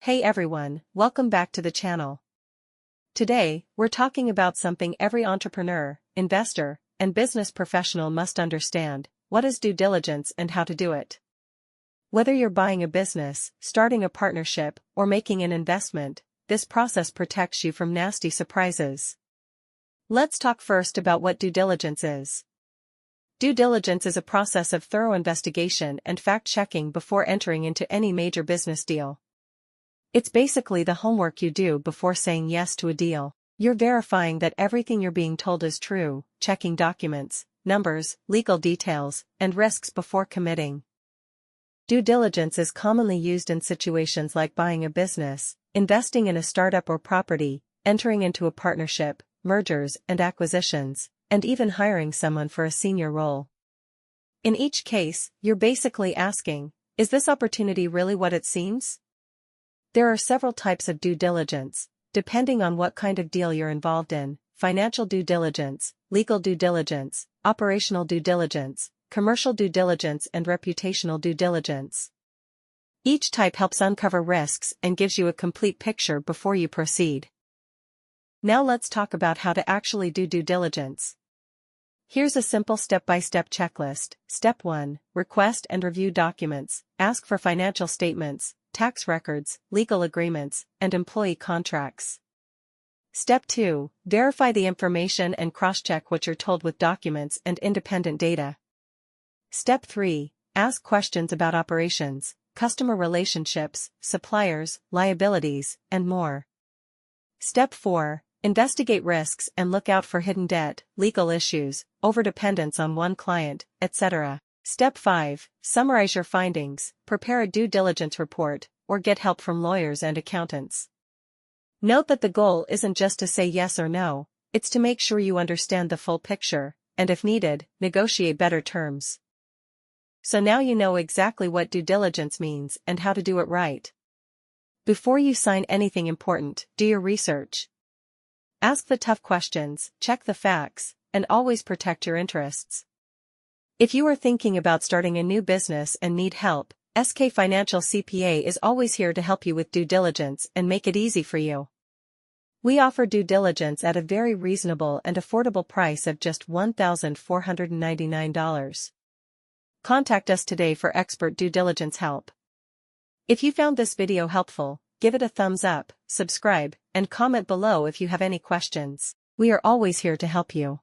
Hey everyone, welcome back to the channel. Today, we're talking about something every entrepreneur, investor, and business professional must understand: what is due diligence and how to do it. Whether you're buying a business, starting a partnership, or making an investment, this process protects you from nasty surprises. Let's talk first about what due diligence is. Due diligence is a process of thorough investigation and fact-checking before entering into any major business deal. It's basically the homework you do before saying yes to a deal. You're verifying that everything you're being told is true, checking documents, numbers, legal details, and risks before committing. Due diligence is commonly used in situations like buying a business, investing in a startup or property, entering into a partnership, mergers and acquisitions, and even hiring someone for a senior role. In each case, you're basically asking, is this opportunity really what it seems? There are several types of due diligence, depending on what kind of deal you're involved in: financial due diligence, legal due diligence, operational due diligence, commercial due diligence, and reputational due diligence. Each type helps uncover risks and gives you a complete picture before you proceed. Now let's talk about how to actually do due diligence. Here's a simple step-by-step checklist. Step 1. Request and review documents. Ask for financial statements, tax records, legal agreements, and employee contracts. Step 2. Verify the information and cross-check what you're told with documents and independent data. Step 3. Ask questions about operations, customer relationships, suppliers, liabilities, and more. Step 4. Investigate risks and look out for hidden debt, legal issues, overdependence on one client, etc. Step 5. Summarize your findings, prepare a due diligence report, or get help from lawyers and accountants. Note that the goal isn't just to say yes or no, it's to make sure you understand the full picture, and if needed, negotiate better terms. So now you know exactly what due diligence means and how to do it right. Before you sign anything important, do your research. Ask the tough questions, check the facts, and always protect your interests. If you are thinking about starting a new business and need help, SK Financial CPA is always here to help you with due diligence and make it easy for you. We offer due diligence at a very reasonable and affordable price of just $1,499. Contact us today for expert due diligence help. If you found this video helpful, give it a thumbs up, subscribe, and comment below if you have any questions. We are always here to help you.